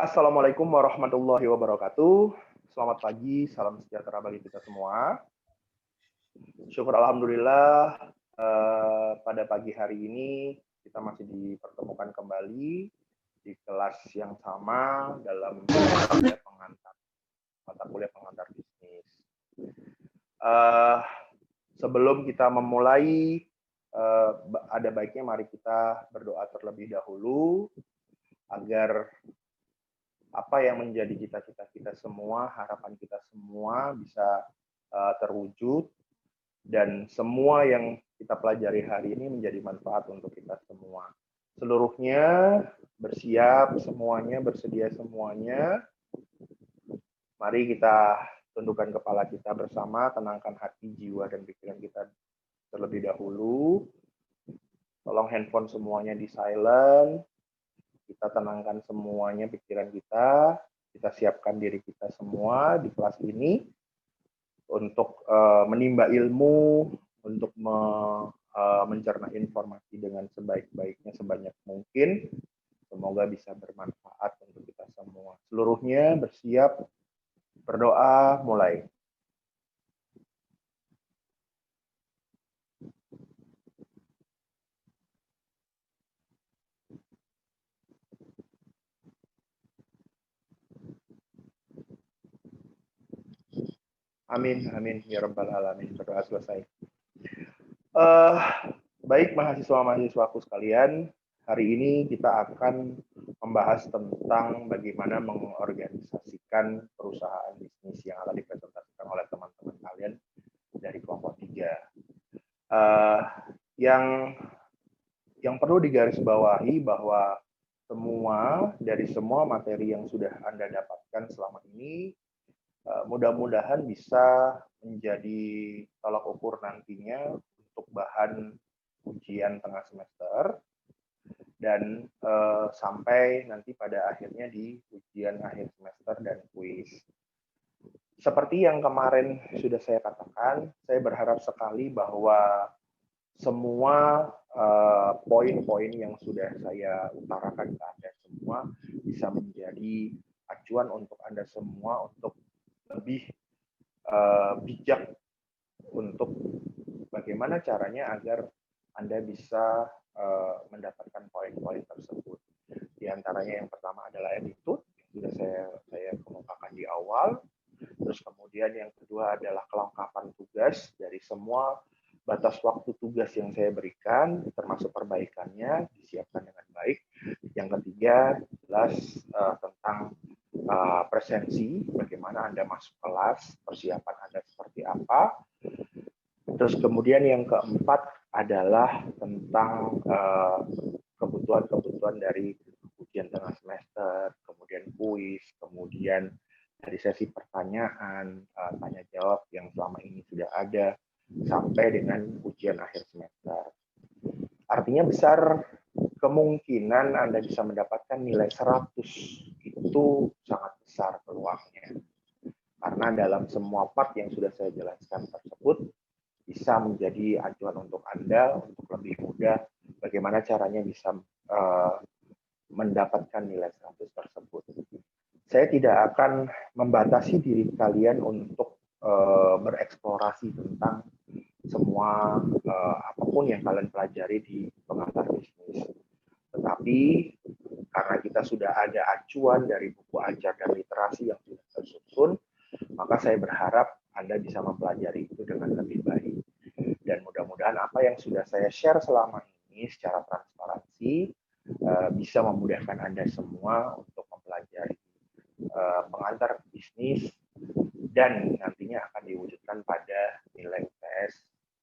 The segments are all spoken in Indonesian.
Assalamualaikum warahmatullahi wabarakatuh. Selamat pagi, salam sejahtera bagi kita semua. Syukur alhamdulillah pada pagi hari ini kita masih dipertemukan kembali di kelas yang sama dalam mata kuliah pengantar bisnis. Sebelum kita memulai, ada baiknya mari kita berdoa terlebih dahulu agar apa yang menjadi cita-cita kita semua, harapan kita semua bisa terwujud, dan semua yang kita pelajari hari ini menjadi manfaat untuk kita semua. Seluruhnya bersiap semuanya, bersedia semuanya. Mari kita tundukkan kepala kita bersama, tenangkan hati, jiwa, dan pikiran kita terlebih dahulu. Tolong handphone semuanya di silent. Kita tenangkan semuanya pikiran kita siapkan diri kita semua di kelas ini untuk menimba ilmu, untuk mencerna informasi dengan sebaik-baiknya, sebanyak mungkin. Semoga bisa bermanfaat untuk kita semua. Seluruhnya bersiap, berdoa, mulai. Amin, amin, ya rabbal alamin. Berdoa selesai. Baik mahasiswa-mahasiswaku sekalian, hari ini kita akan membahas tentang bagaimana mengorganisasikan perusahaan bisnis yang akan dipresentasikan oleh teman-teman kalian dari kelompok 3. Yang perlu digarisbawahi bahwa dari semua materi yang sudah Anda dapatkan selama ini, mudah-mudahan bisa menjadi tolak ukur nantinya untuk bahan ujian tengah semester dan sampai nanti pada akhirnya di ujian akhir semester dan kuis. Seperti yang kemarin sudah saya katakan, saya berharap sekali bahwa semua poin-poin yang sudah saya utarakan ke Anda semua bisa menjadi acuan untuk Anda semua untuk lebih bijak untuk bagaimana caranya agar Anda bisa mendapatkan poin-poin tersebut. Di antaranya yang pertama adalah attitude, yang sudah saya kemukakan di awal. Terus kemudian yang kedua adalah kelengkapan tugas dari semua batas waktu tugas yang saya berikan, termasuk perbaikannya, disiapkan dengan baik. Yang ketiga jelas tentang presensi, bagaimana Anda masuk kelas, persiapan Anda seperti apa. Terus kemudian yang keempat adalah tentang kebutuhan-kebutuhan dari ujian tengah semester, kemudian kuis, kemudian dari sesi pertanyaan, tanya jawab yang selama ini sudah ada, sampai dengan ujian akhir semester. Artinya besar kemungkinan Anda bisa mendapatkan nilai 100, itu sangat besar peluangnya. Karena dalam semua part yang sudah saya jelaskan tersebut, bisa menjadi acuan untuk Anda untuk lebih mudah bagaimana caranya bisa mendapatkan nilai 100 tersebut. Saya tidak akan membatasi diri kalian untuk bereksplorasi tentang semua apapun yang kalian pelajari di pengantar bisnis. Tetapi karena kita sudah ada acuan dari buku ajar dan literasi yang sudah tersusun, maka saya berharap Anda bisa mempelajari itu dengan lebih baik. Dan mudah-mudahan apa yang sudah saya share selama ini secara transparansi bisa memudahkan Anda semua untuk mempelajari pengantar bisnis dan nantinya akan diwujudkan pada nilai UTS,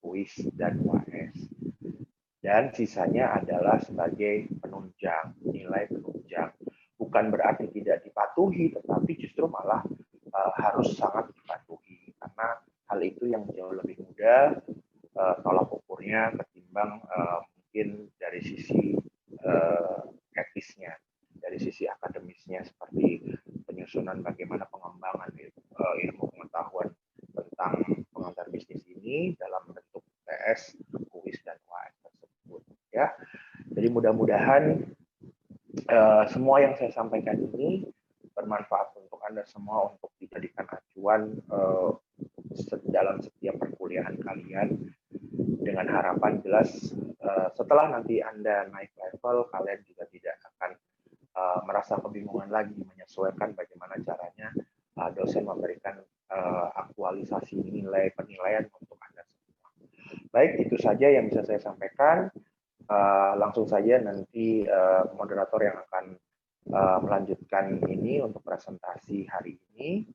kuis, dan UAS. Dan sisanya adalah sebagai penunjang, nilai penunjang. Bukan berarti tidak dipatuhi, tetapi justru malah harus sangat dipatuhi. Karena hal itu yang jauh lebih mudah tolak ukurnya ketimbang mungkin dari sisi etisnya, dari sisi akademisnya, seperti penyusunan bagaimana pengembangan ilmu pengetahuan tentang pengantar bisnis ini dalam bentuk TS, kuis, dan UAS tersebut. Ya, jadi mudah-mudahan semua yang saya sampaikan ini bermanfaat untuk Anda semua untuk dijadikan acuan dalam setiap perkuliahan kalian, dengan harapan jelas setelah nanti Anda naik level, kalian juga tidak akan merasa kebingungan lagi menyesuaikan bagaimana caranya dosen memberikan aktualisasi nilai penilaian untuk Anda semua. Baik, itu saja yang bisa saya sampaikan. Langsung saja nanti moderator yang akan melanjutkan ini untuk presentasi hari ini.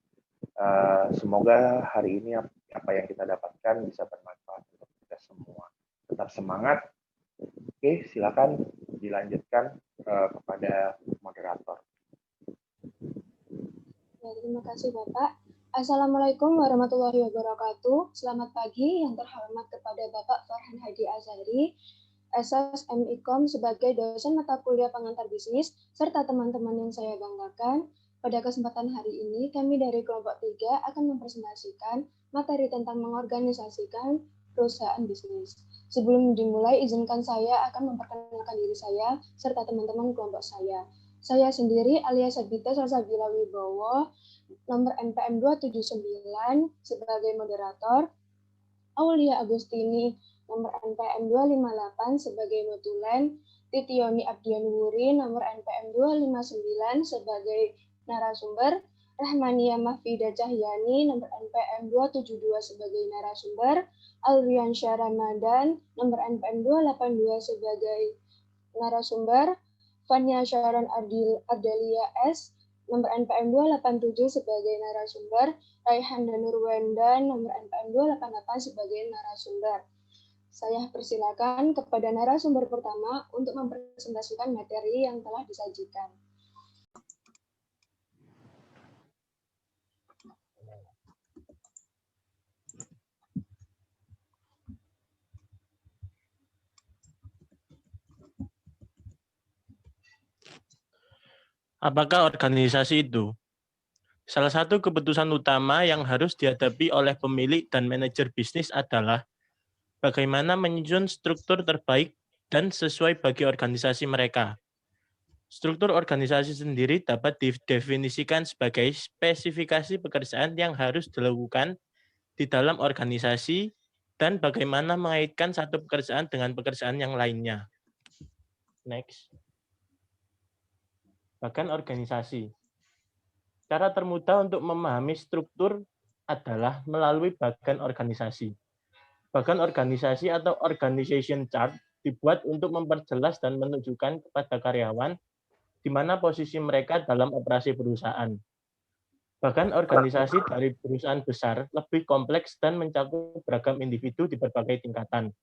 Semoga hari ini apa yang kita dapatkan bisa bermanfaat untuk kita semua. Tetap semangat. Oke, silakan dilanjutkan kepada moderator. Ya, terima kasih Bapak. Assalamualaikum warahmatullahi wabarakatuh. Selamat pagi yang terhormat kepada Bapak Farhan Hadi Azhari, SS MIKOM sebagai dosen mata kuliah pengantar bisnis, serta teman-teman yang saya banggakan. Pada kesempatan hari ini, kami dari kelompok 3 akan mempresentasikan materi tentang mengorganisasikan perusahaan bisnis. Sebelum dimulai, izinkan saya akan memperkenalkan diri saya serta teman-teman kelompok saya. Saya sendiri alias Sabita Salsabila Wibowo, nomor NPM 279 sebagai moderator, Aulia Agustini, nomor NPM 258 sebagai notulen, Titioni Abdian Wuri, nomor NPM 259 sebagai narasumber, Rahmania Mahfida Cahyani, nomor NPM 272 sebagai narasumber, Alriansyah Ramadan, nomor NPM 282 sebagai narasumber, Fania Sharon Ardelia S, nomor NPM 287 sebagai narasumber, Raihan Danurwenda, nomor NPM 288 sebagai narasumber. Saya persilakan kepada narasumber pertama untuk mempresentasikan materi yang telah disajikan. Apakah organisasi itu? Salah satu keputusan utama yang harus dihadapi oleh pemilik dan manajer bisnis adalah bagaimana menyusun struktur terbaik dan sesuai bagi organisasi mereka. Struktur organisasi sendiri dapat didefinisikan sebagai spesifikasi pekerjaan yang harus dilakukan di dalam organisasi dan bagaimana mengaitkan satu pekerjaan dengan pekerjaan yang lainnya. Next. Bagan organisasi. Cara termudah untuk memahami struktur adalah melalui bagan organisasi. Bagan organisasi atau organization chart dibuat untuk memperjelas dan menunjukkan kepada karyawan di mana posisi mereka dalam operasi perusahaan. Bagan organisasi dari perusahaan besar lebih kompleks dan mencakup beragam individu di berbagai tingkatan.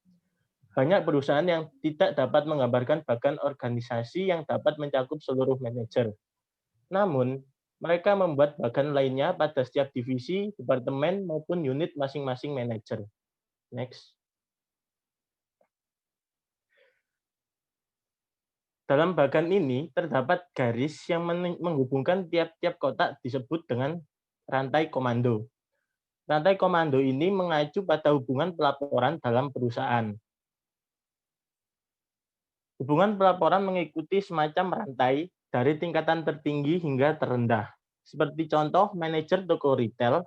Banyak perusahaan yang tidak dapat menggambarkan bagan organisasi yang dapat mencakup seluruh manajer. Namun, mereka membuat bagan lainnya pada setiap divisi, departemen, maupun unit masing-masing manajer. Next. Dalam bagan ini terdapat garis yang menghubungkan tiap-tiap kotak disebut dengan rantai komando. Rantai komando ini mengacu pada hubungan pelaporan dalam perusahaan. Hubungan pelaporan mengikuti semacam rantai dari tingkatan tertinggi hingga terendah. Seperti contoh, manajer toko retail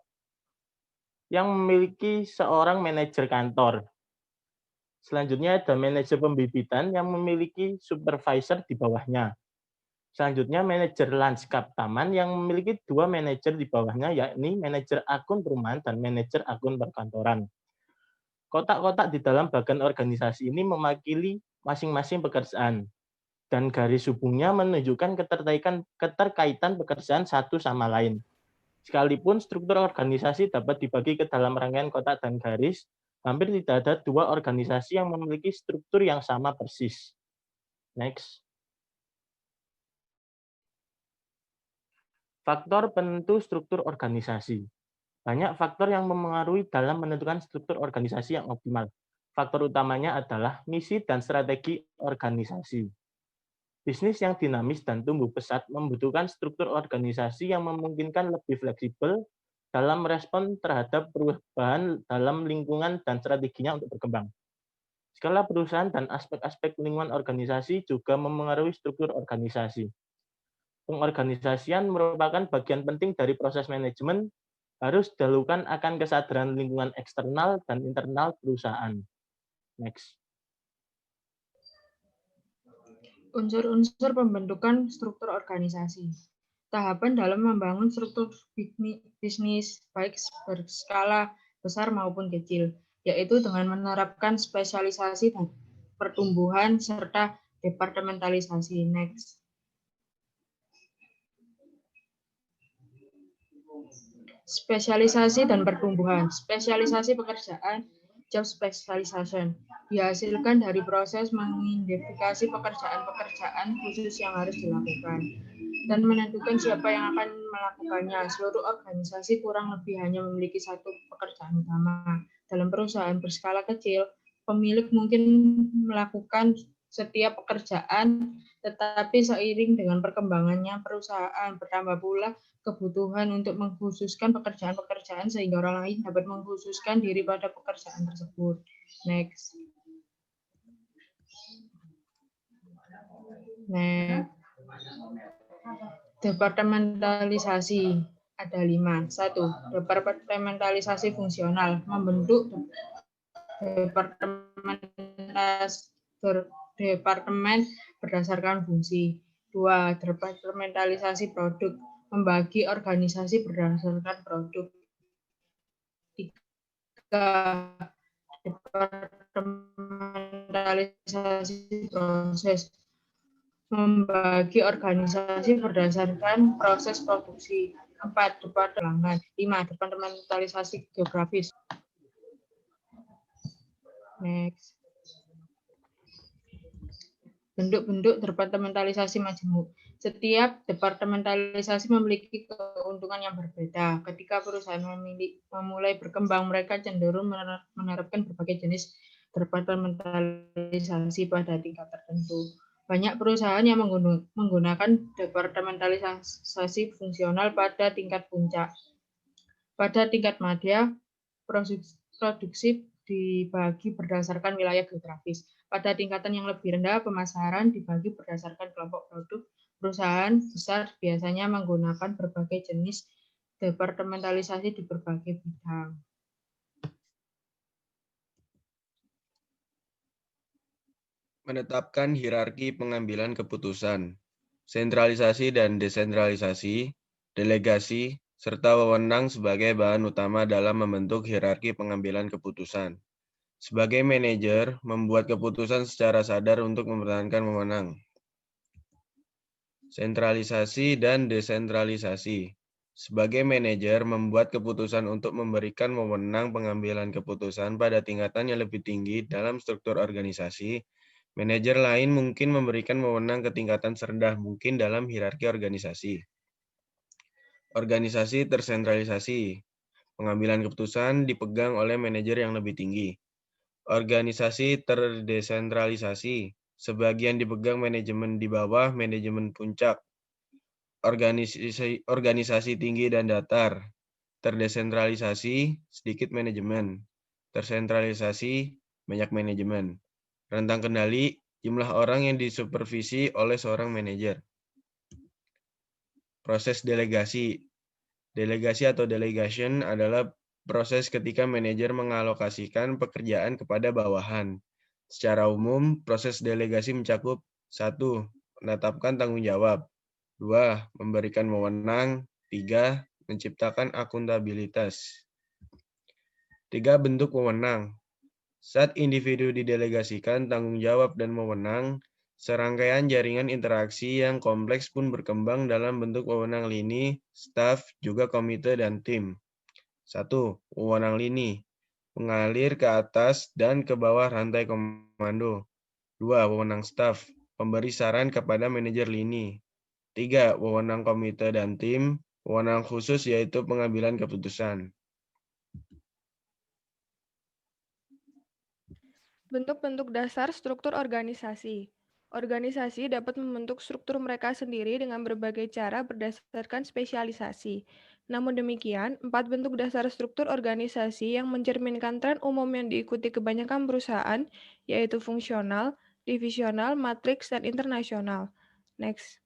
yang memiliki seorang manajer kantor. Selanjutnya ada manajer pembibitan yang memiliki supervisor di bawahnya. Selanjutnya manajer lanskap taman yang memiliki 2 manajer di bawahnya, yakni manajer akun perumahan dan manajer akun perkantoran. Kotak-kotak di dalam bagan organisasi ini mewakili masing-masing pekerjaan, dan garis hubungnya menunjukkan keterkaitan pekerjaan satu sama lain. Sekalipun struktur organisasi dapat dibagi ke dalam rangkaian kotak dan garis, hampir tidak ada 2 organisasi yang memiliki struktur yang sama persis. Next. Faktor penentu struktur organisasi. Banyak faktor yang mempengaruhi dalam menentukan struktur organisasi yang optimal. Faktor utamanya adalah misi dan strategi organisasi. Bisnis yang dinamis dan tumbuh pesat membutuhkan struktur organisasi yang memungkinkan lebih fleksibel dalam merespon terhadap perubahan dalam lingkungan dan strateginya untuk berkembang. Skala perusahaan dan aspek-aspek lingkungan organisasi juga mempengaruhi struktur organisasi. pengorganisasian merupakan bagian penting dari proses manajemen, harus didahulukan akan kesadaran lingkungan eksternal dan internal perusahaan. Next. Unsur-unsur pembentukan struktur organisasi. Tahapan dalam membangun struktur bisnis baik berskala besar maupun kecil, yaitu dengan menerapkan spesialisasi dan pertumbuhan serta departementalisasi. Next. Spesialisasi dan pertumbuhan. Spesialisasi pekerjaan, job specialization, dihasilkan dari proses mengidentifikasi pekerjaan-pekerjaan khusus yang harus dilakukan dan menentukan siapa yang akan melakukannya. Seluruh organisasi kurang lebih hanya memiliki satu pekerjaan utama. Dalam perusahaan berskala kecil, pemilik mungkin melakukan setiap pekerjaan, tetapi seiring dengan perkembangannya perusahaan, bertambah pula kebutuhan untuk mengkhususkan pekerjaan-pekerjaan sehingga orang lain dapat mengkhususkan diri pada pekerjaan tersebut. Next. Departementalisasi. Ada 5. 1. Departementalisasi fungsional. Membentuk departemen berdasarkan fungsi. 2. Departementalisasi produk. Membagi organisasi berdasarkan produk. 3. Departementalisasi proses. Membagi organisasi berdasarkan proses produksi. 4. Departemen. 5. Departementalisasi geografis. Next. Bentuk-bentuk departementalisasi majemuk. Setiap departementalisasi memiliki keuntungan yang berbeda. Ketika perusahaan memulai berkembang, mereka cenderung menerapkan berbagai jenis departementalisasi pada tingkat tertentu. Banyak perusahaan yang menggunakan departementalisasi fungsional pada tingkat puncak. Pada tingkat madya, produksi dibagi berdasarkan wilayah geografis. Pada tingkatan yang lebih rendah, pemasaran dibagi berdasarkan kelompok produk. Perusahaan besar biasanya menggunakan berbagai jenis departementalisasi di berbagai bidang. Menetapkan hierarki pengambilan keputusan, sentralisasi dan desentralisasi, delegasi, serta wewenang sebagai bahan utama dalam membentuk hierarki pengambilan keputusan. Sebagai manajer, membuat keputusan secara sadar untuk mempertahankan wewenang. Sentralisasi dan desentralisasi. Sebagai manajer, membuat keputusan untuk memberikan wewenang pengambilan keputusan pada tingkatan yang lebih tinggi dalam struktur organisasi. Manajer lain mungkin memberikan wewenang ke tingkatan serendah mungkin dalam hierarki organisasi. Organisasi tersentralisasi. Pengambilan keputusan dipegang oleh manajer yang lebih tinggi. Organisasi terdesentralisasi. Sebagian dipegang manajemen di bawah manajemen puncak. Organisasi tinggi dan datar. Terdesentralisasi, sedikit manajemen. Tersentralisasi, banyak manajemen. Rentang kendali, jumlah orang yang disupervisi oleh seorang manajer. Proses delegasi. Delegasi atau delegation adalah proses ketika manajer mengalokasikan pekerjaan kepada bawahan. Secara umum, proses delegasi mencakup 1. Menetapkan tanggung jawab. 2. Memberikan wewenang. 3. Menciptakan akuntabilitas. 3. Bentuk wewenang. Saat individu didelegasikan tanggung jawab dan wewenang, serangkaian jaringan interaksi yang kompleks pun berkembang dalam bentuk wewenang lini, staf, juga komite dan tim. 1. Wewenang lini. Mengalir ke atas dan ke bawah rantai komando. 2. Wewenang staf. Pemberi saran kepada manajer lini. 3. Wewenang komite dan tim. Wewenang khusus yaitu pengambilan keputusan. Bentuk-bentuk dasar struktur organisasi. Organisasi dapat membentuk struktur mereka sendiri dengan berbagai cara berdasarkan spesialisasi. Namun demikian, 4 bentuk dasar struktur organisasi yang mencerminkan tren umum yang diikuti kebanyakan perusahaan, yaitu fungsional, divisional, matriks, dan internasional. Next.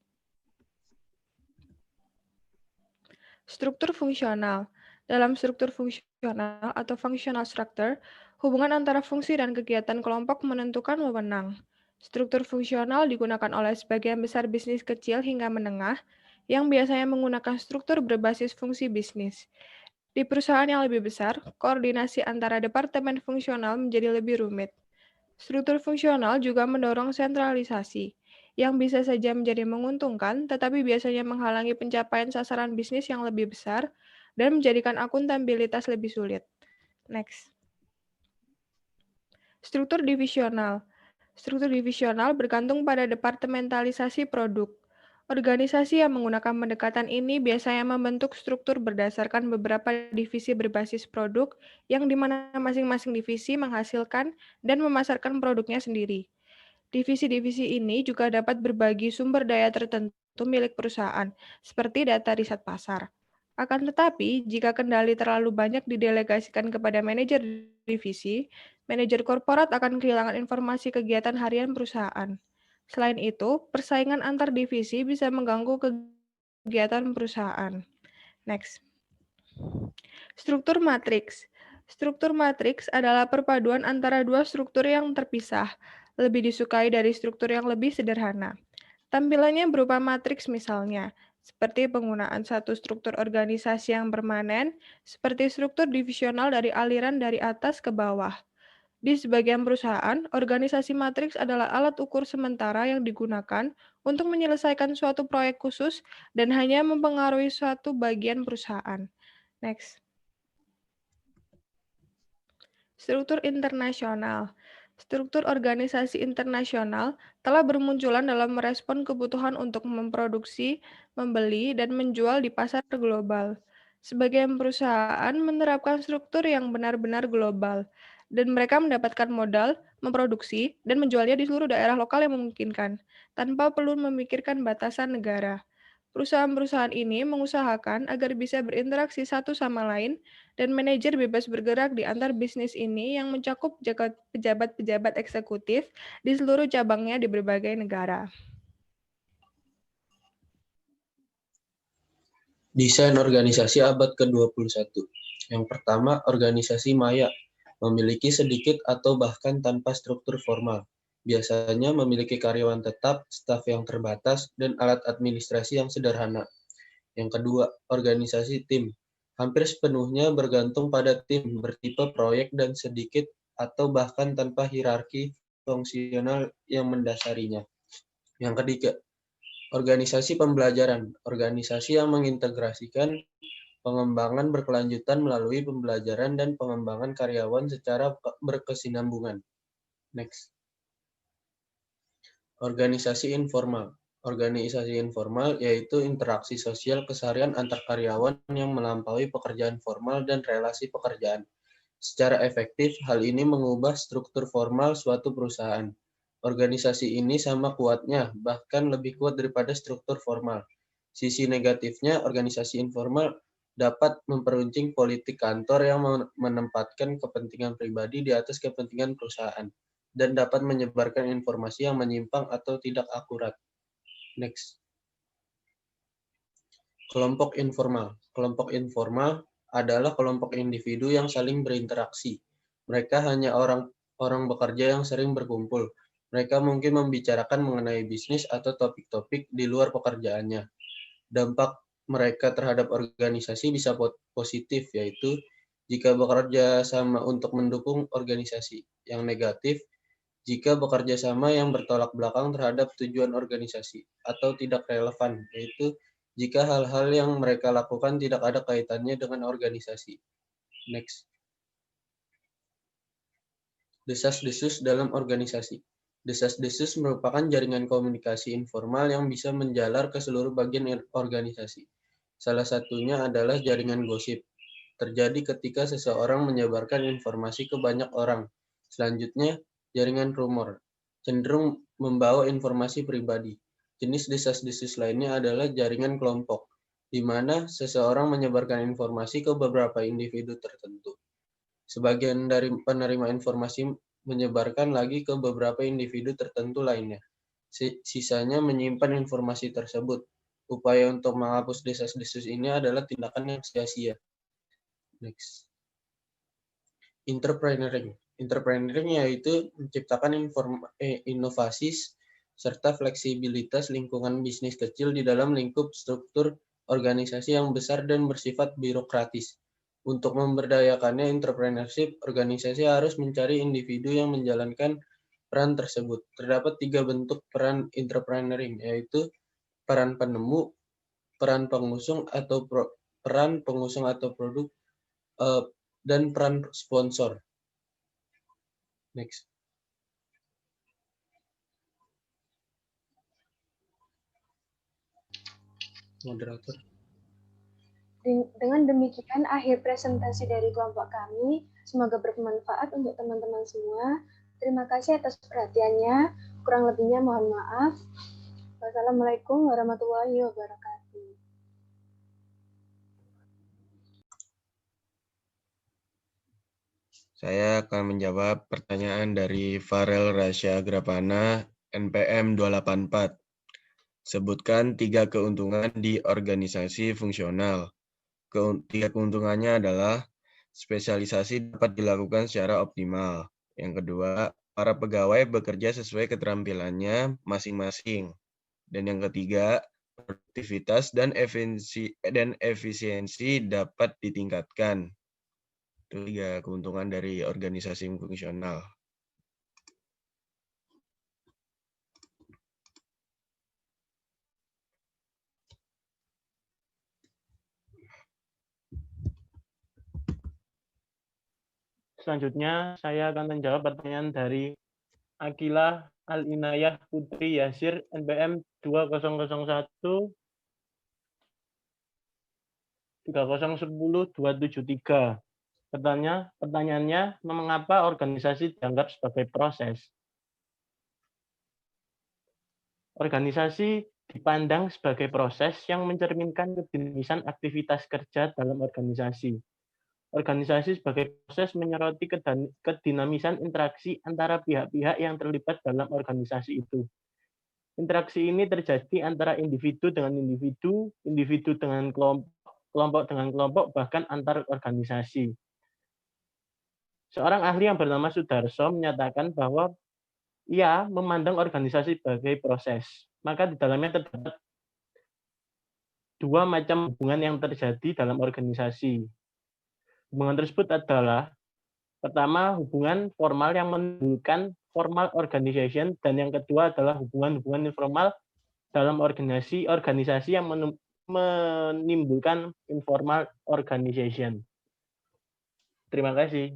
Struktur fungsional. Dalam struktur fungsional atau functional structure, hubungan antara fungsi dan kegiatan kelompok menentukan wewenang. Struktur fungsional digunakan oleh sebagian besar bisnis kecil hingga menengah yang biasanya menggunakan struktur berbasis fungsi bisnis. Di perusahaan yang lebih besar, koordinasi antara departemen fungsional menjadi lebih rumit. Struktur fungsional juga mendorong sentralisasi, yang bisa saja menjadi menguntungkan, tetapi biasanya menghalangi pencapaian sasaran bisnis yang lebih besar dan menjadikan akuntabilitas lebih sulit. Next. Struktur divisional. Struktur divisional bergantung pada departementalisasi produk. Organisasi yang menggunakan pendekatan ini biasanya membentuk struktur berdasarkan beberapa divisi berbasis produk yang di mana masing-masing divisi menghasilkan dan memasarkan produknya sendiri. Divisi-divisi ini juga dapat berbagi sumber daya tertentu milik perusahaan, seperti data riset pasar. Akan tetapi, jika kendali terlalu banyak didelegasikan kepada manajer divisi, manajer korporat akan kehilangan informasi kegiatan harian perusahaan. Selain itu, persaingan antar divisi bisa mengganggu kegiatan perusahaan. Next. Struktur matriks. Struktur matriks adalah perpaduan antara dua struktur yang terpisah, lebih disukai dari struktur yang lebih sederhana. Tampilannya berupa matriks misalnya, seperti penggunaan satu struktur organisasi yang permanen, seperti struktur divisional dari aliran dari atas ke bawah. Di sebagian perusahaan, organisasi matriks adalah alat ukur sementara yang digunakan untuk menyelesaikan suatu proyek khusus dan hanya mempengaruhi suatu bagian perusahaan. Next. Struktur internasional. Struktur organisasi internasional telah bermunculan dalam merespon kebutuhan untuk memproduksi, membeli, dan menjual di pasar global. Sebagian perusahaan menerapkan struktur yang benar-benar global, dan mereka mendapatkan modal, memproduksi, dan menjualnya di seluruh daerah lokal yang memungkinkan, tanpa perlu memikirkan batasan negara. Perusahaan-perusahaan ini mengusahakan agar bisa berinteraksi satu sama lain dan manajer bebas bergerak di antar bisnis ini yang mencakup pejabat-pejabat eksekutif di seluruh cabangnya di berbagai negara. Desain organisasi abad ke-21. Yang pertama, organisasi maya, memiliki sedikit atau bahkan tanpa struktur formal. Biasanya memiliki karyawan tetap, staf yang terbatas, dan alat administrasi yang sederhana. Yang kedua, organisasi tim. Hampir sepenuhnya bergantung pada tim bertipe proyek dan sedikit atau bahkan tanpa hierarki fungsional yang mendasarinya. Yang ketiga, organisasi pembelajaran. Organisasi yang mengintegrasikan pengembangan berkelanjutan melalui pembelajaran dan pengembangan karyawan secara berkesinambungan. Next. Organisasi informal. Organisasi informal yaitu interaksi sosial keseharian antar karyawan yang melampaui pekerjaan formal dan relasi pekerjaan. Secara efektif, hal ini mengubah struktur formal suatu perusahaan. Organisasi ini sama kuatnya, bahkan lebih kuat daripada struktur formal. Sisi negatifnya, organisasi informal dapat memperuncing politik kantor yang menempatkan kepentingan pribadi di atas kepentingan perusahaan dan dapat menyebarkan informasi yang menyimpang atau tidak akurat. Next. Kelompok informal. Kelompok informal adalah kelompok individu yang saling berinteraksi. Mereka hanya orang bekerja yang sering berkumpul. Mereka mungkin membicarakan mengenai bisnis atau topik-topik di luar pekerjaannya. Dampak mereka terhadap organisasi bisa positif, yaitu jika bekerja sama untuk mendukung organisasi. Yang negatif, jika bekerja sama yang bertolak belakang terhadap tujuan organisasi atau tidak relevan, yaitu jika hal-hal yang mereka lakukan tidak ada kaitannya dengan organisasi. Next. Desas-desus dalam organisasi. Desas-desus merupakan jaringan komunikasi informal yang bisa menjalar ke seluruh bagian organisasi. Salah satunya adalah jaringan gosip. Terjadi ketika seseorang menyebarkan informasi ke banyak orang. Selanjutnya, jaringan rumor, cenderung membawa informasi pribadi. Jenis desas-desus lainnya adalah jaringan kelompok, di mana seseorang menyebarkan informasi ke beberapa individu tertentu. Sebagian dari penerima informasi menyebarkan lagi ke beberapa individu tertentu lainnya. Sisanya menyimpan informasi tersebut. upaya untuk menghapus desas-desus ini adalah tindakan yang sia-sia. Next. Entrepreneuring. Entrepreneuring yaitu menciptakan inovasi serta fleksibilitas lingkungan bisnis kecil di dalam lingkup struktur organisasi yang besar dan bersifat birokratis. Untuk memberdayakannya entrepreneurship, organisasi harus mencari individu yang menjalankan peran tersebut. Terdapat 3 bentuk peran entrepreneuring, yaitu peran penemu, peran pengusung atau produk, dan peran sponsor. Next. Moderator. Dengan demikian, akhir presentasi dari kelompok kami. Semoga bermanfaat untuk teman-teman semua. Terima kasih atas perhatiannya. Kurang lebihnya mohon maaf. Wassalamualaikum warahmatullahi wabarakatuh. Saya akan menjawab pertanyaan dari Farel Rasya Grapana, NPM 284. Sebutkan 3 keuntungan di organisasi fungsional. 3 keuntungannya adalah spesialisasi dapat dilakukan secara optimal. Yang kedua, para pegawai bekerja sesuai keterampilannya masing-masing. Dan yang ketiga, produktivitas dan efisiensi dapat ditingkatkan. Itu 3 keuntungan dari organisasi fungsional. Selanjutnya, saya akan menjawab pertanyaan dari Akila Al-Inayah Putri Yasir, NPM 2001 3010 273. Pertanyaannya, mengapa organisasi dianggap sebagai proses? Organisasi dipandang sebagai proses yang mencerminkan kedinamisan aktivitas kerja dalam organisasi. Organisasi sebagai proses menyoroti kedinamisan interaksi antara pihak-pihak yang terlibat dalam organisasi itu. Interaksi ini terjadi antara individu dengan individu, individu dengan kelompok, kelompok dengan kelompok, bahkan antar organisasi. Seorang ahli yang bernama Sudarso menyatakan bahwa ia memandang organisasi sebagai proses. Maka di dalamnya terdapat 2 macam hubungan yang terjadi dalam organisasi. Hubungan tersebut adalah, pertama, hubungan formal yang menimbulkan formal organization, dan yang kedua adalah hubungan-hubungan informal dalam organisasi yang menimbulkan informal organization. Terima kasih.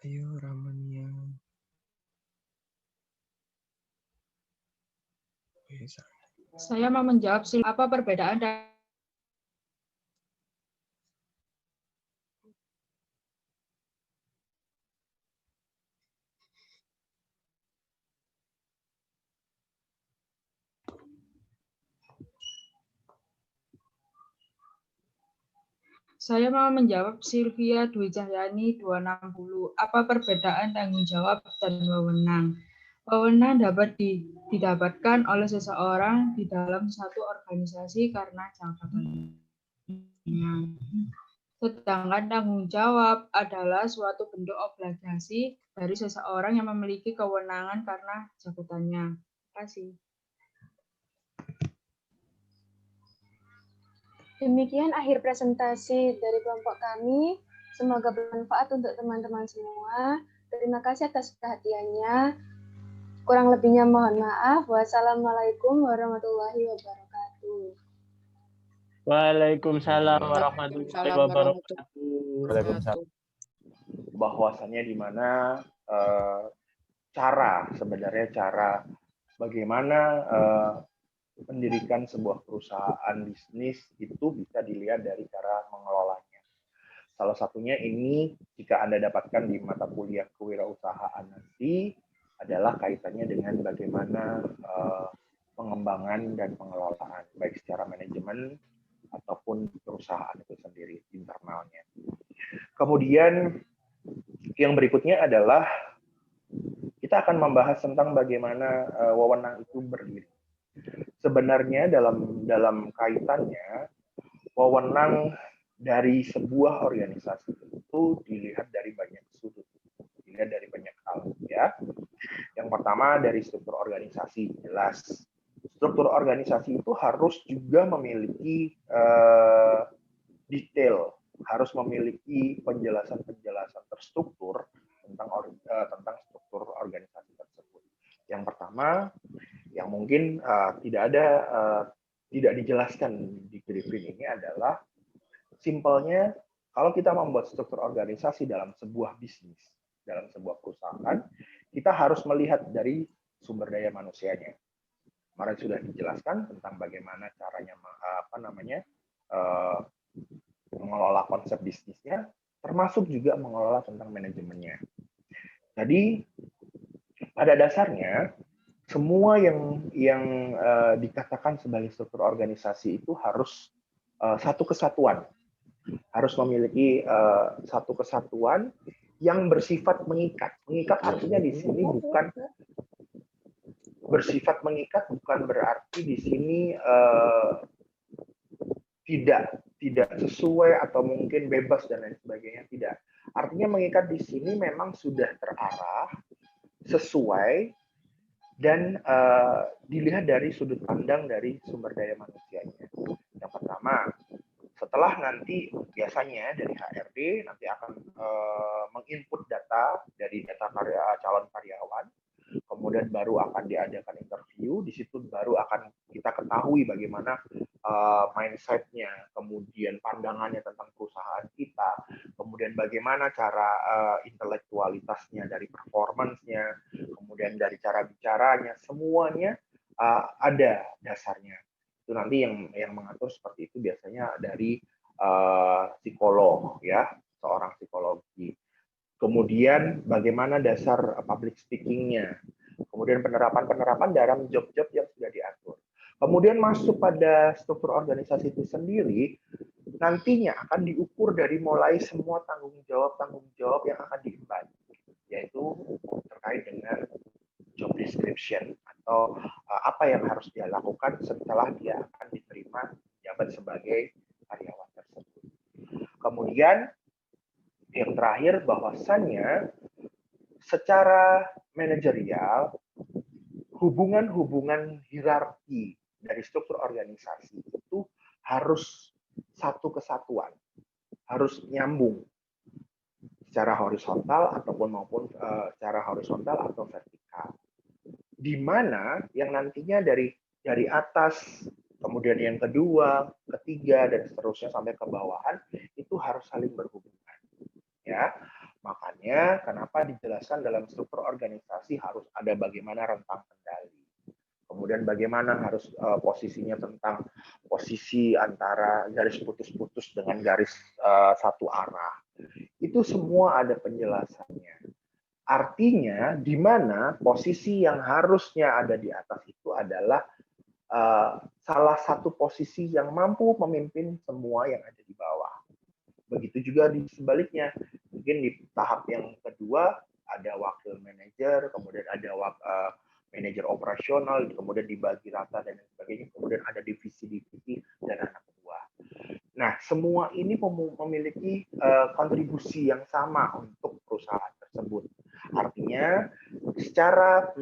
Ayo Ramania. Saya mau menjawab apa perbedaan Saya mau menjawab Sylvia Dwi Cahyani 260. Apa perbedaan tanggung jawab dan wewenang? Wewenang dapat didapatkan oleh seseorang di dalam satu organisasi karena jabatannya. Sedangkan tanggung jawab adalah suatu bentuk obligasi dari seseorang yang memiliki kewenangan karena jabatannya. Terima kasih. Demikian akhir presentasi dari kelompok kami. Semoga bermanfaat untuk teman-teman semua. Terima kasih atas perhatiannya. Kurang lebihnya mohon maaf. Wassalamualaikum warahmatullahi wabarakatuh. Waalaikumsalam warahmatullahi wabarakatuh. Waalaikumsalam. Bahwasannya di mana cara bagaimana mendirikan sebuah perusahaan bisnis itu bisa dilihat dari cara mengelolanya. Salah satunya ini jika Anda dapatkan di mata kuliah kewirausahaan nanti adalah kaitannya dengan bagaimana pengembangan dan pengelolaan baik secara manajemen ataupun perusahaan itu sendiri internalnya. Kemudian yang berikutnya adalah kita akan membahas tentang bagaimana wewenang itu berdiri. Sebenarnya dalam kaitannya, wewenang dari sebuah organisasi itu dilihat dari banyak sudut, dilihat dari banyak hal, ya. Yang pertama dari struktur organisasi, jelas. Struktur organisasi itu harus juga memiliki detail, harus memiliki penjelasan-penjelasan terstruktur tentang struktur organisasi tersebut. Yang pertama, yang mungkin tidak dijelaskan di briefing ini adalah simpelnya, kalau kita membuat struktur organisasi dalam sebuah bisnis, dalam sebuah perusahaan, kita harus melihat dari sumber daya manusianya. Kemarin sudah dijelaskan tentang bagaimana caranya mengelola konsep bisnisnya, termasuk juga mengelola tentang manajemennya. Jadi pada dasarnya semua yang dikatakan sebagai struktur organisasi itu harus satu kesatuan, harus memiliki satu kesatuan yang bersifat mengikat. Mengikat artinya di sini bukan bersifat mengikat, bukan berarti di sini tidak sesuai atau mungkin bebas dan lain sebagainya, tidak. Artinya mengikat di sini memang sudah terarah, sesuai, dan dilihat dari sudut pandang dari sumber daya manusianya. Yang pertama, setelah nanti biasanya dari HRD nanti akan menginput data dari data calon karyawan, kemudian baru akan diadakan interview, di situ baru akan kita ketahui bagaimana mindset-nya, kemudian pandangannya tentang perusahaan kita, kemudian bagaimana cara intelektualitasnya, dari performance-nya, kemudian dari cara bicaranya, semuanya ada dasarnya. Itu nanti yang mengatur seperti itu biasanya dari psikolog, ya, seorang psikologi. Kemudian bagaimana dasar public speaking-nya, kemudian penerapan dalam job-job yang sudah diatur. Kemudian masuk pada struktur organisasi itu sendiri, nantinya akan diukur dari mulai semua tanggung jawab yang akan diemban, yaitu terkait dengan job description atau apa yang harus dia lakukan setelah dia akan diterima jabat sebagai karyawan tersebut. Kemudian yang terakhir, bahwasannya secara manajerial hubungan-hubungan hierarki dari struktur organisasi itu harus satu kesatuan, harus nyambung secara horizontal maupun secara horizontal atau vertikal. Di mana yang nantinya dari atas, kemudian yang kedua, ketiga, dan seterusnya sampai ke bawahan itu harus saling berhubungan. Ya, makanya kenapa dijelaskan dalam struktur organisasi harus ada bagaimana rentang kendali, kemudian bagaimana harus posisinya tentang posisi antara garis putus-putus dengan garis satu arah, itu semua ada penjelasannya. Artinya di mana posisi yang harusnya ada di atas itu adalah salah satu posisi yang mampu memimpin semua yang ada di bawah. Begitu juga di sebaliknya, mungkin di tahap yang kedua ada wakil manajer, kemudian ada manajer operasional, kemudian dibagi rata dan sebagainya, kemudian ada divisi-divisi dan anak buah. Nah, semua ini memiliki kontribusi yang sama untuk perusahaan tersebut. Artinya, secara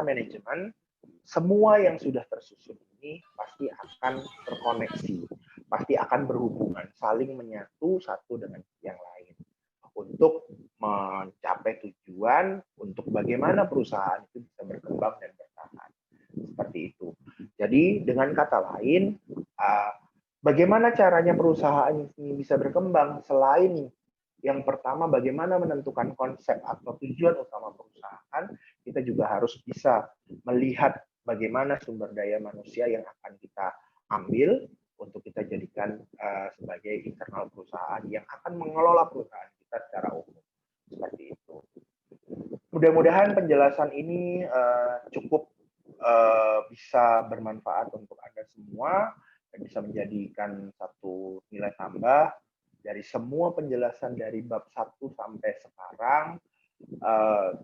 manajemen, semua yang sudah tersusun ini pasti akan terkoneksi, pasti akan berhubungan, saling menyatu satu dengan yang lain untuk mencapai tujuan, untuk bagaimana perusahaan itu bisa berkembang dan bertahan. Seperti itu. Jadi dengan kata lain, bagaimana caranya perusahaan ini bisa berkembang selain yang pertama bagaimana menentukan konsep atau tujuan utama perusahaan, kita juga harus bisa melihat bagaimana sumber daya manusia yang akan kita ambil untuk kita jadikan sebagai internal perusahaan yang akan mengelola perusahaan kita secara umum. Seperti itu. Mudah-mudahan penjelasan ini cukup bisa bermanfaat untuk Anda semua dan bisa menjadikan satu nilai tambah dari semua penjelasan dari bab 1 sampai sekarang.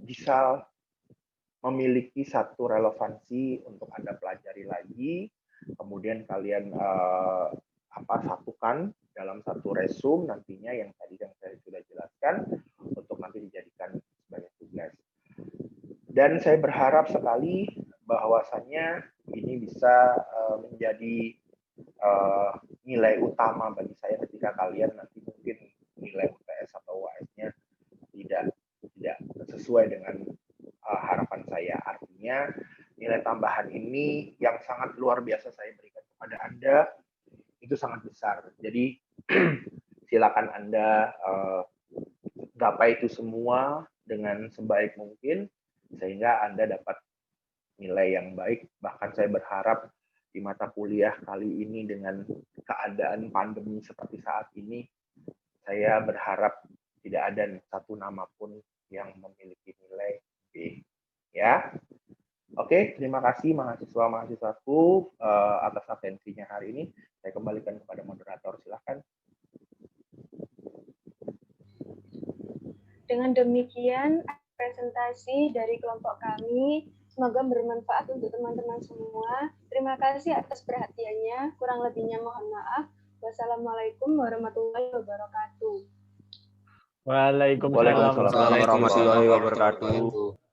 bisa memiliki satu relevansi untuk Anda pelajari lagi, kemudian kalian satukan dalam satu resume nantinya yang tadi saya sudah jelaskan untuk nanti dijadikan sebagai tugas. Dan saya berharap sekali bahwasannya ini bisa menjadi nilai utama bagi saya ketika kalian nanti mungkin nilai UTS atau UAS-nya tidak sesuai dengan harapan saya. Artinya nilai tambahan ini yang sangat luar biasa saya berikan kepada Anda itu sangat besar. Jadi silakan Anda gapai itu semua dengan sebaik mungkin sehingga Anda dapat nilai yang baik. Bahkan saya berharap di mata kuliah kali ini dengan keadaan pandemi seperti saat ini, saya berharap tidak ada satu nama pun yang memiliki nilai B. Ya, oke, terima kasih mahasiswa-mahasiswaku atas atensinya hari ini. Saya kembalikan kepada moderator, silakan. Dengan demikian, presentasi dari kelompok kami semoga bermanfaat untuk teman-teman semua. Terima kasih atas perhatiannya. Kurang lebihnya mohon maaf. Wassalamualaikum warahmatullahi wabarakatuh. Waalaikumsalam Waalaikumsalam warahmatullahi wabarakatuh.